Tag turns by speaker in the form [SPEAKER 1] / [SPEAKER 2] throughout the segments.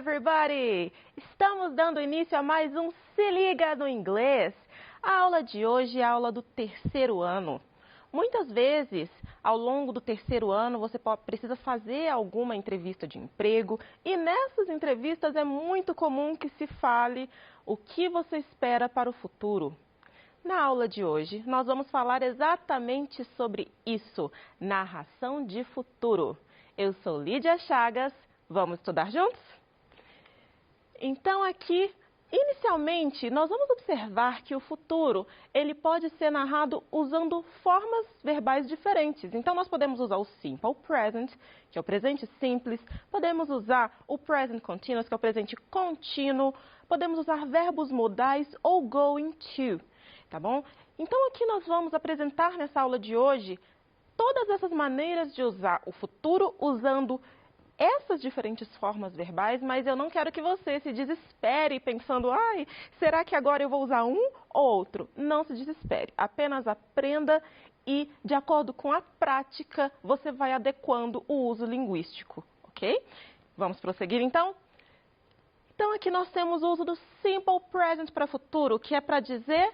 [SPEAKER 1] everybody! Estamos dando início a mais um Se Liga no Inglês. A aula de hoje é a aula do terceiro ano. Muitas vezes, ao longo do terceiro ano, você precisa fazer alguma entrevista de emprego e nessas entrevistas é muito comum que se fale o que você espera para o futuro. Na aula de hoje, nós vamos falar exatamente sobre isso, narração de futuro. Eu sou Lídia Chagas, vamos estudar juntos? Então aqui, inicialmente, nós vamos observar que o futuro, ele pode ser narrado usando formas verbais diferentes. Então nós podemos usar o simple present, que é o presente simples, podemos usar o present continuous, que é o presente contínuo, podemos usar verbos modais ou going to, tá bom? Então aqui nós vamos apresentar nessa aula de hoje todas essas maneiras de usar o futuro usando essas diferentes formas verbais, mas eu não quero que você se desespere pensando, ai, será que agora eu vou usar um ou outro? Não se desespere, apenas aprenda e, de acordo com a prática, você vai adequando o uso linguístico, ok? Vamos prosseguir então? Então aqui nós temos o uso do simple present para futuro, que é para dizer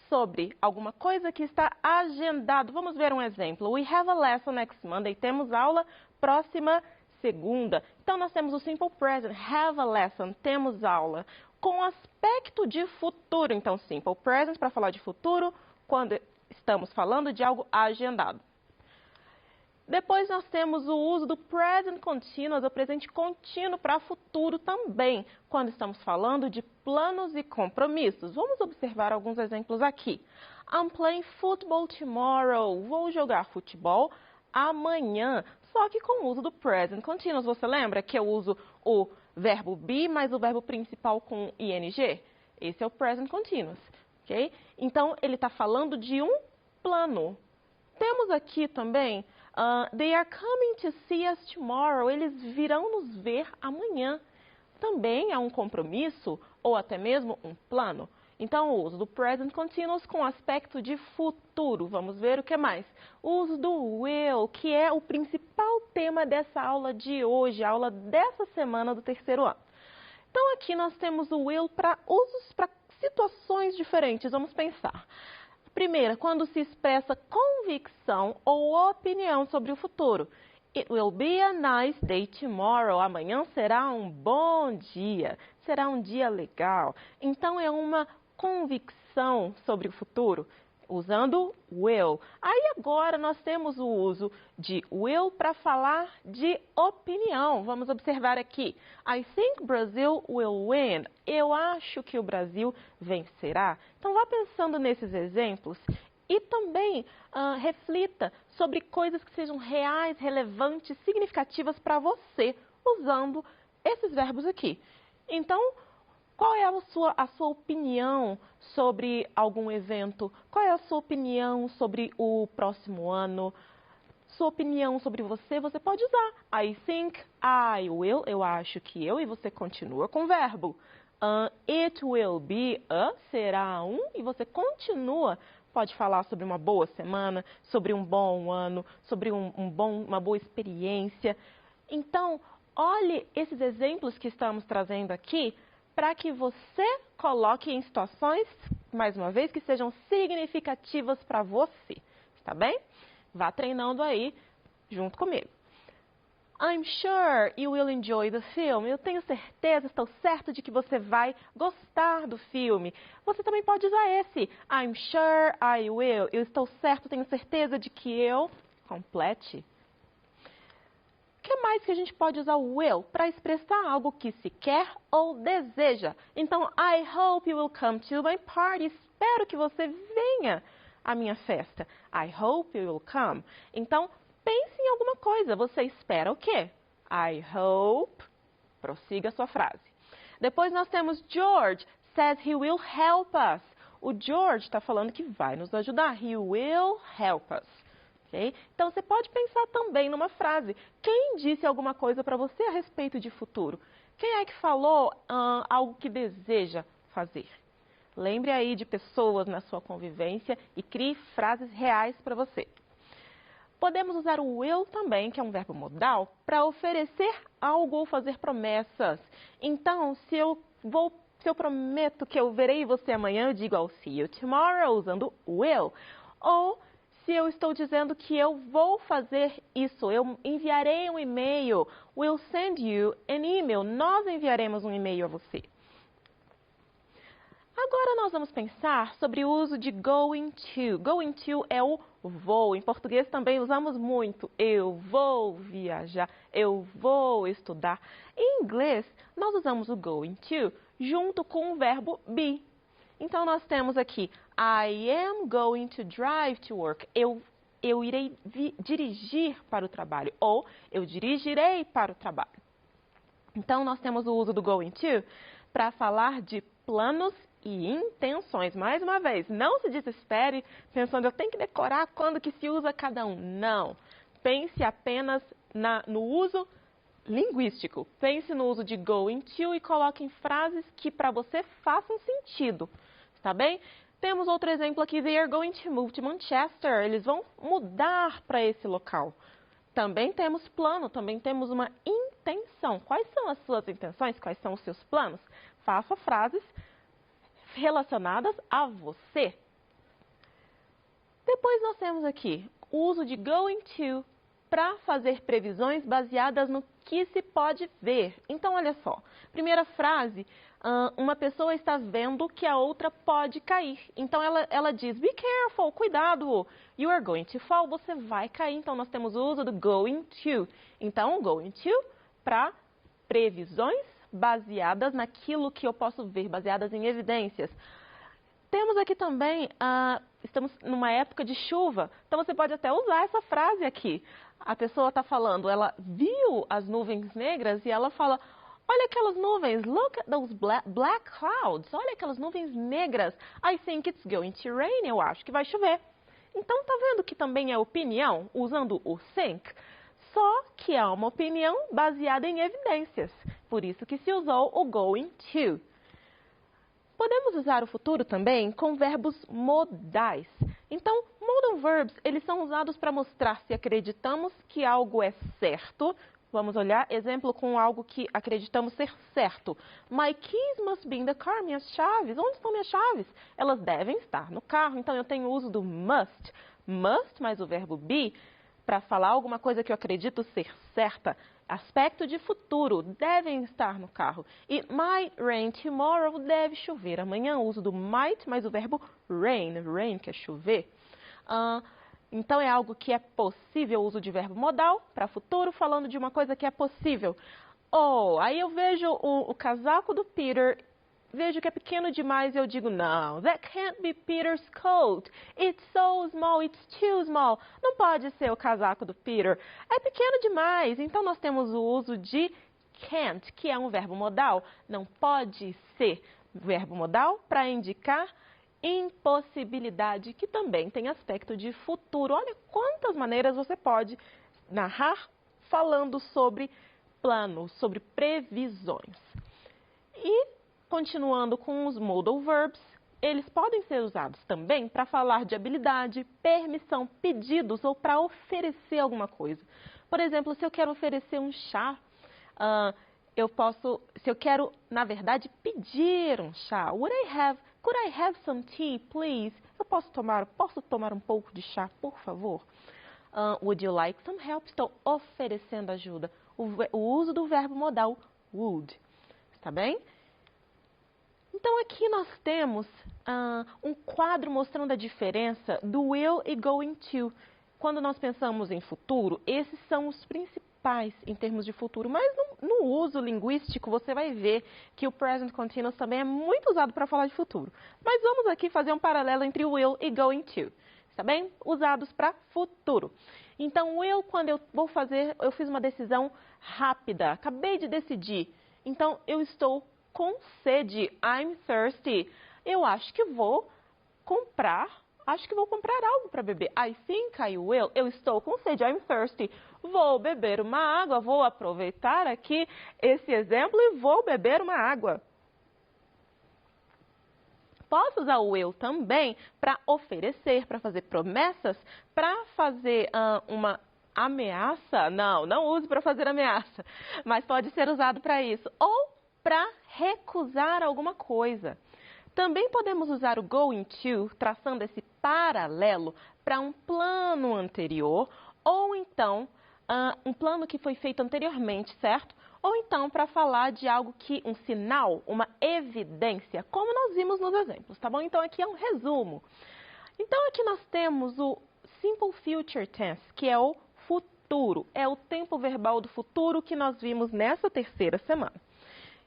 [SPEAKER 1] sobre alguma coisa que está agendado. Vamos ver um exemplo. We have a lesson next Monday. Temos aula próxima segunda. Então, nós temos o simple present, have a lesson, temos aula, com aspecto de futuro. Então, simple present para falar de futuro, quando estamos falando de algo agendado. Depois, nós temos o uso do present continuous, o presente contínuo para futuro também, quando estamos falando de planos e compromissos. Vamos observar alguns exemplos aqui. I'm playing football tomorrow. Vou jogar futebol amanhã, só que com o uso do present continuous. Você lembra que eu uso o verbo be mais o verbo principal com ing? Esse é o present continuous, ok? Então, ele está falando de um plano. Temos aqui também, they are coming to see us tomorrow. Eles virão nos ver amanhã. Também é um compromisso ou até mesmo um plano. Então, o uso do present continuous com aspecto de futuro. Vamos ver o que mais. O uso do will, que é o principal tema dessa aula de hoje, a aula dessa semana do terceiro ano. Então, aqui nós temos o will para usos para situações diferentes. Vamos pensar. Primeira, quando se expressa convicção ou opinião sobre o futuro. It will be a nice day tomorrow. Amanhã será um bom dia. Será um dia legal. Então, é uma convicção sobre o futuro, usando will. Aí agora nós temos o uso de will para falar de opinião. Vamos observar aqui. I think Brazil will win. Eu acho que o Brasil vencerá. Então vá pensando nesses exemplos e também reflita sobre coisas que sejam reais, relevantes, significativas para você, usando esses verbos aqui. Então, qual é a sua opinião sobre algum evento? Qual é a sua opinião sobre o próximo ano? Sua opinião sobre você, você pode usar. I think, I will, eu acho que eu, e você continua com o verbo. It will be a, será um, e você continua. Pode falar sobre uma boa semana, sobre um bom ano, sobre uma boa experiência. Então, olhe esses exemplos que estamos trazendo aqui, para que você coloque em situações, mais uma vez, que sejam significativas para você, tá bem? Vá treinando aí junto comigo. I'm sure you will enjoy the film. Eu tenho certeza, estou certo de que você vai gostar do filme. Você também pode usar esse. I'm sure I will. Eu estou certo, tenho certeza de que eu... Complete. O que mais que a gente pode usar o will para expressar algo que se quer ou deseja? Então, I hope you will come to my party. Espero que você venha à minha festa. I hope you will come. Então, pense em alguma coisa. Você espera o quê? I hope. Prossiga a sua frase. Depois nós temos George says he will help us. O George está falando que vai nos ajudar. He will help us. Okay? Então, você pode pensar também numa frase. Quem disse alguma coisa para você a respeito de futuro? Quem é que falou algo que deseja fazer? Lembre aí de pessoas na sua convivência e crie frases reais para você. Podemos usar o will também, que é um verbo modal, para oferecer algo ou fazer promessas. Então, se eu prometo que eu verei você amanhã, eu digo I'll see you tomorrow, usando will. Ou se eu estou dizendo que eu vou fazer isso, eu enviarei um e-mail, we'll send you an email. Nós enviaremos um e-mail a você. Agora nós vamos pensar sobre o uso de going to. Going to é o vou. Em português também usamos muito. Eu vou viajar, eu vou estudar. Em inglês, nós usamos o going to junto com o verbo be. Então nós temos aqui, I am going to drive to work. Eu irei dirigir para o trabalho. Ou eu dirigirei para o trabalho. Então nós temos o uso do going to para falar de planos e intenções. Mais uma vez, não se desespere pensando, eu tenho que decorar quando que se usa cada um. Não. Pense apenas no uso linguístico. Pense no uso de going to e coloque em frases que para você façam sentido. Está bem? Temos outro exemplo aqui. They are going to move to Manchester. Eles vão mudar para esse local. Também temos plano, também temos uma intenção. Quais são as suas intenções? Quais são os seus planos? Faça frases relacionadas a você. Depois nós temos aqui o uso de going to para fazer previsões baseadas no que se pode ver. Então, olha só. Primeira frase, uma pessoa está vendo que a outra pode cair. Então, ela diz, be careful, cuidado. You are going to fall, você vai cair. Então, nós temos o uso do going to. Então, going to para previsões baseadas naquilo que eu posso ver, baseadas em evidências. Temos aqui também, estamos numa época de chuva, então você pode até usar essa frase aqui. A pessoa está falando, ela viu as nuvens negras e ela fala, olha aquelas nuvens, look at those black clouds, olha aquelas nuvens negras. I think it's going to rain, eu acho que vai chover. Então, tá vendo que também é opinião, usando o think? Só que é uma opinião baseada em evidências. Por isso que se usou o going to. Podemos usar o futuro também com verbos modais. Então, modal verbs, eles são usados para mostrar se acreditamos que algo é certo. Vamos olhar, exemplo com algo que acreditamos ser certo. My keys must be in the car. Minhas chaves. Onde estão minhas chaves? Elas devem estar no carro. Então, eu tenho o uso do must. Must mais o verbo be para falar alguma coisa que eu acredito ser certa. Aspecto de futuro, devem estar no carro. E might rain tomorrow, deve chover amanhã. O uso do might mais o verbo rain. Rain, que é chover. Então, é algo que é possível, o uso de verbo modal para futuro, falando de uma coisa que é possível. Oh, aí eu vejo o casaco do Peter, vejo que é pequeno demais e eu digo, não, that can't be Peter's coat. It's so small, it's too small. Não pode ser o casaco do Peter. É pequeno demais. Então, nós temos o uso de can't, que é um verbo modal. Não pode ser verbo modal para indicar impossibilidade, que também tem aspecto de futuro. Olha quantas maneiras você pode narrar falando sobre planos, sobre previsões. E continuando com os modal verbs, eles podem ser usados também para falar de habilidade, permissão, pedidos ou para oferecer alguma coisa. Por exemplo, se eu quero oferecer um chá, se eu quero, na verdade, pedir um chá. Could I have some tea, please? Eu posso tomar um pouco de chá, por favor? Would you like some help? Estou oferecendo ajuda. O uso do verbo modal would. Está bem? Então, aqui nós temos um quadro mostrando a diferença do will e going to. Quando nós pensamos em futuro, esses são os principais em termos de futuro. Mas no uso linguístico, você vai ver que o present continuous também é muito usado para falar de futuro. Mas vamos aqui fazer um paralelo entre will e going to. Está bem? Usados para futuro. Então, will, quando eu fiz uma decisão rápida, acabei de decidir. Então, eu estou com sede, I'm thirsty. Eu acho que vou comprar algo para beber. I think I will. Eu estou com sede, I'm thirsty. Vou beber uma água, vou aproveitar aqui esse exemplo e vou beber uma água. posso usar o will também para oferecer, para fazer promessas, para fazer uma ameaça. Não use para fazer ameaça, mas pode ser usado para isso. Ou para recusar alguma coisa. Também podemos usar o going to, traçando esse paralelo para um plano anterior, ou então um plano que foi feito anteriormente, certo? Ou então para falar de algo que, um sinal, uma evidência, como nós vimos nos exemplos, tá bom? Então aqui é um resumo. Então aqui nós temos o Simple Future Tense, que é o futuro, é o tempo verbal do futuro que nós vimos nessa terceira semana.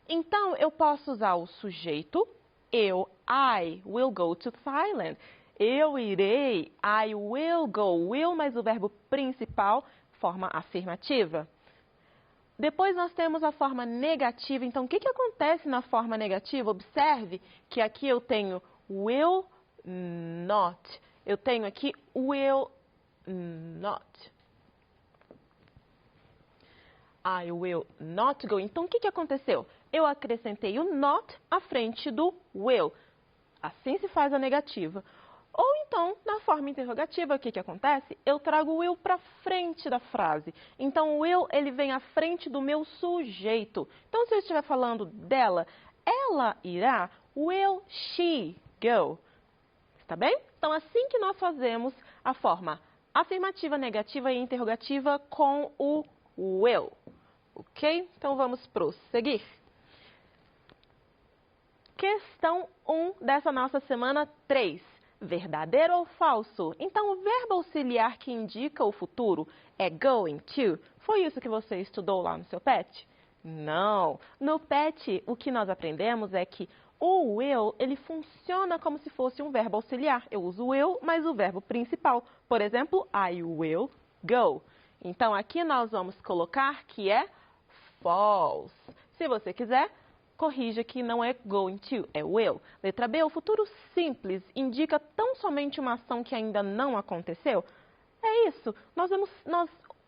[SPEAKER 1] Então eu posso usar o sujeito, I will go to Thailand. Eu irei, I will go, will mais o verbo principal, forma afirmativa. Depois nós temos a forma negativa. Então, o que acontece na forma negativa? Observe que aqui eu tenho will not. Eu tenho aqui will not. I will not go. Então, o que aconteceu? Eu acrescentei o not à frente do will. Assim se faz a negativa. Ou então, na forma interrogativa, o que acontece? Eu trago o will para frente da frase. Então, o will, ele vem à frente do meu sujeito. Então, se eu estiver falando dela, ela irá, will she go? Está bem? Então, assim que nós fazemos a forma afirmativa, negativa e interrogativa com o will. Ok? Então, vamos prosseguir. Questão 1 dessa nossa semana 3. Verdadeiro ou falso? Então, o verbo auxiliar que indica o futuro é going to. Foi isso que você estudou lá no seu PET? Não. No PET, o que nós aprendemos é que o will, ele funciona como se fosse um verbo auxiliar. Eu uso o will, mas o verbo principal. Por exemplo, I will go. Então, aqui nós vamos colocar que é false. Se você quiser, corrija que não é going to, é will. Letra B, o futuro simples indica tão somente uma ação que ainda não aconteceu? É isso. Nós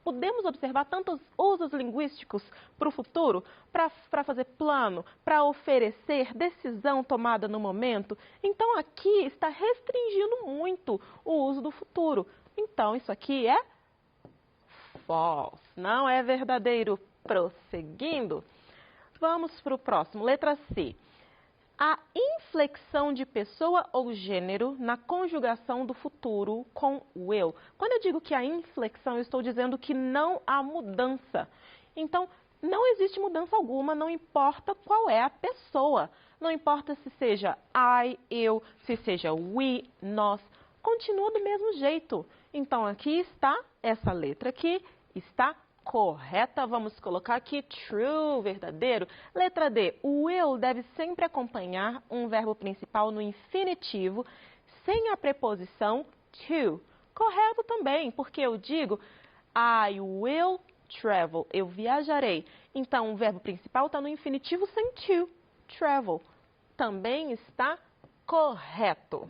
[SPEAKER 1] podemos observar tantos usos linguísticos para o futuro, para fazer plano, para oferecer decisão tomada no momento. Então, aqui está restringindo muito o uso do futuro. Então, isso aqui é false, não é verdadeiro. Prosseguindo. Vamos para o próximo, letra C. A inflexão de pessoa ou gênero na conjugação do futuro com will. Quando eu digo que há inflexão, eu estou dizendo que não há mudança. Então, não existe mudança alguma, não importa qual é a pessoa. Não importa se seja I, eu, se seja we, nós. Continua do mesmo jeito. Então, aqui está, essa letra aqui está correta, vamos colocar aqui true, verdadeiro. Letra D, o will deve sempre acompanhar um verbo principal no infinitivo, sem a preposição to. Correto também, porque eu digo I will travel, eu viajarei. Então, o verbo principal está no infinitivo sem to, travel. Também está correto.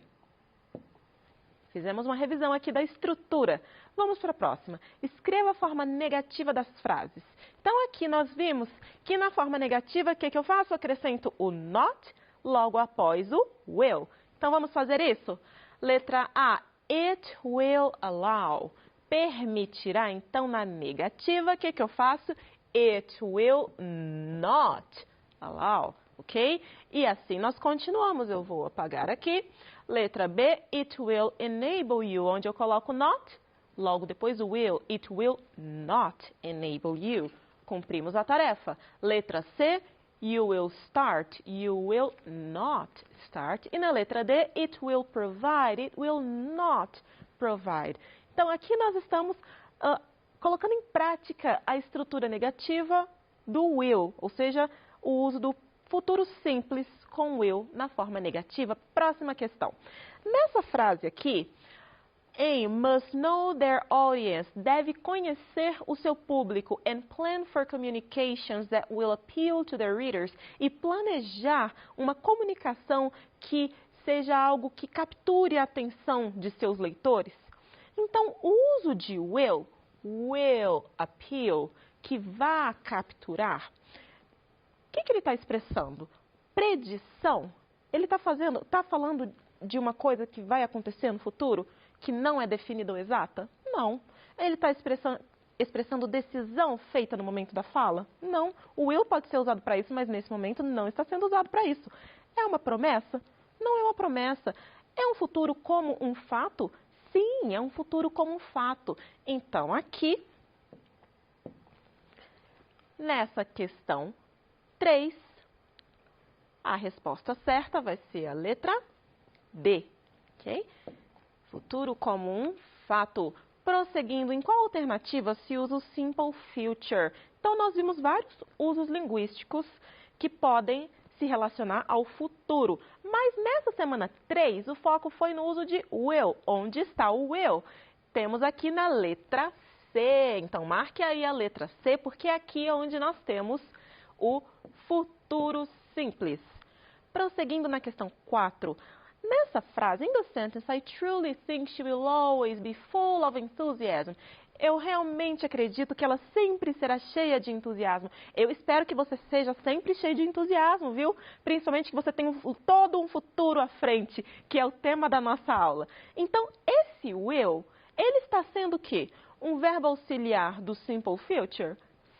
[SPEAKER 1] Fizemos uma revisão aqui da estrutura. Vamos para a próxima. Escreva a forma negativa das frases. Então, aqui nós vimos que na forma negativa, o que eu faço? Eu acrescento o not logo após o will. Então, vamos fazer isso? Letra A, it will allow. Permitirá. Então, na negativa, o que eu faço? It will not allow. Ok? E assim nós continuamos. Eu vou apagar aqui. Letra B, it will enable you, onde eu coloco not, logo depois o will, it will not enable you. Cumprimos a tarefa. Letra C, you will start, you will not start. E na letra D, it will provide, it will not provide. Então, aqui nós estamos colocando em prática a estrutura negativa do will, ou seja, o uso do futuro simples com will na forma negativa. Próxima questão. Nessa frase aqui, A must know their audience, deve conhecer o seu público and plan for communications that will appeal to their readers, e planejar uma comunicação que seja algo que capture a atenção de seus leitores. Então, o uso de will appeal, que vá capturar, o que ele está expressando? Predição? Ele está falando de uma coisa que vai acontecer no futuro, que não é definida ou exata? Não. Ele está expressando decisão feita no momento da fala? Não. O will pode ser usado para isso, mas nesse momento não está sendo usado para isso. É uma promessa? Não é uma promessa. É um futuro como um fato? Sim, é um futuro como um fato. Então, aqui, nessa questão 3, a resposta certa vai ser a letra D, ok? Futuro como um fato. Prosseguindo, em qual alternativa se usa o simple future? Então, nós vimos vários usos linguísticos que podem se relacionar ao futuro. Mas nessa semana 3, o foco foi no uso de will. Onde está o will? Temos aqui na letra C. Então, marque aí a letra C, porque aqui é onde nós temos o futuro simples. Prosseguindo na questão 4. Nessa frase, in the sentence, I truly think she will always be full of enthusiasm. Eu realmente acredito que ela sempre será cheia de entusiasmo. Eu espero que você seja sempre cheio de entusiasmo, viu? Principalmente que você tenha todo um futuro à frente, que é o tema da nossa aula. Então, esse will, ele está sendo o quê? Um verbo auxiliar do simple future?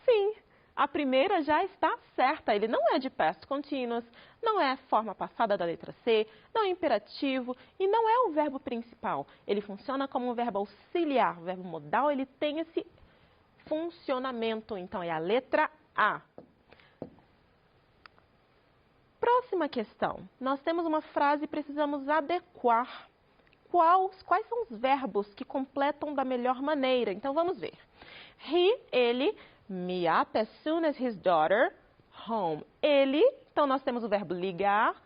[SPEAKER 1] Sim. A primeira já está certa, ele não é de past continuous, não é a forma passada da letra C, não é imperativo e não é o verbo principal. Ele funciona como um verbo auxiliar, o verbo modal, ele tem esse funcionamento, então é a letra A. Próxima questão, nós temos uma frase e precisamos adequar quais são os verbos que completam da melhor maneira. Então vamos ver. Ele me up as soon as his daughter home. Ele, então nós temos o verbo ligar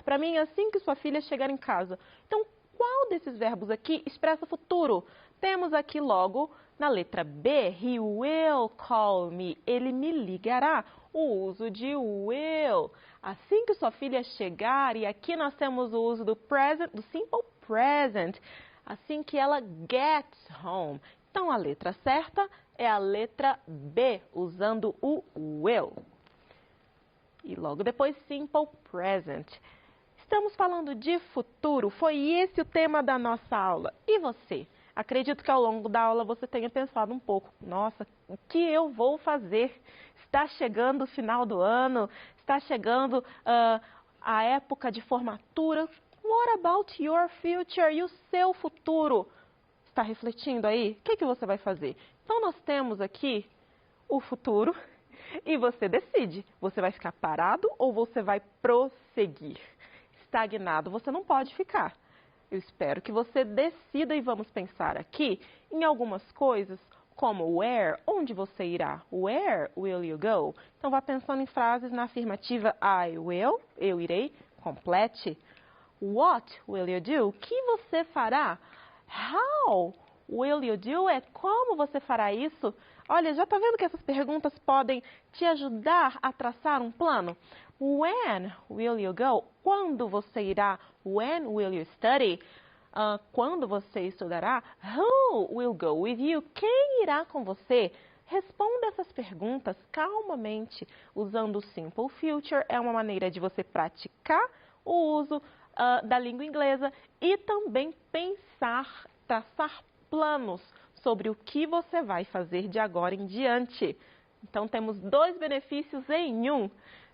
[SPEAKER 1] para mim assim que sua filha chegar em casa. Então, qual desses verbos aqui expressa futuro? Temos aqui logo na letra B, he will call me. Ele me ligará. O uso de will. Assim que sua filha chegar, e aqui nós temos o uso do present, do simple present. Assim que ela gets home. Então, a letra certa é a letra B, usando o will. E logo depois, simple present. Estamos falando de futuro, foi esse o tema da nossa aula. E você? Acredito que ao longo da aula você tenha pensado um pouco. Nossa, o que eu vou fazer? Está chegando o final do ano, está chegando a época de formatura. What about your future? E o seu futuro? Está refletindo aí? O que você vai fazer? Então, nós temos aqui o futuro e você decide. Você vai ficar parado ou você vai prosseguir? Estagnado, você não pode ficar. Eu espero que você decida e vamos pensar aqui em algumas coisas como where, onde você irá? Where will you go? Então, vá pensando em frases na afirmativa I will, eu irei, complete. What will you do? O que você fará? How will you do it? Como você fará isso? Olha, já está vendo que essas perguntas podem te ajudar a traçar um plano? When will you go? Quando você irá? When will you study? Quando você estudará? Who will go with you? Quem irá com você? Responda essas perguntas calmamente, usando o simple future. É uma maneira de você praticar o uso da língua inglesa e também pensar, traçar planos sobre o que você vai fazer de agora em diante. Então, temos 2 benefícios em 1.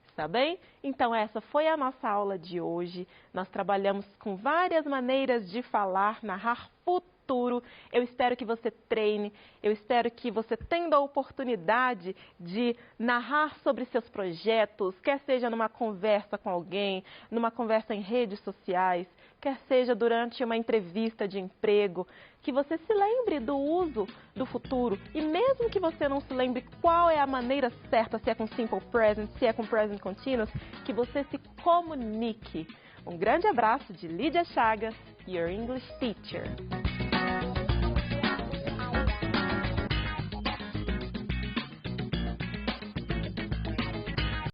[SPEAKER 1] Está bem? Então, essa foi a nossa aula de hoje. Nós trabalhamos com várias maneiras de falar, narrar futuro. Eu espero que você treine, eu espero que você tenha a oportunidade de narrar sobre seus projetos, quer seja numa conversa com alguém, numa conversa em redes sociais, quer seja durante uma entrevista de emprego, que você se lembre do uso do futuro e mesmo que você não se lembre qual é a maneira certa, se é com simple present, se é com present continuous, que você se comunique. Um grande abraço de Lídia Chagas, Your English Teacher.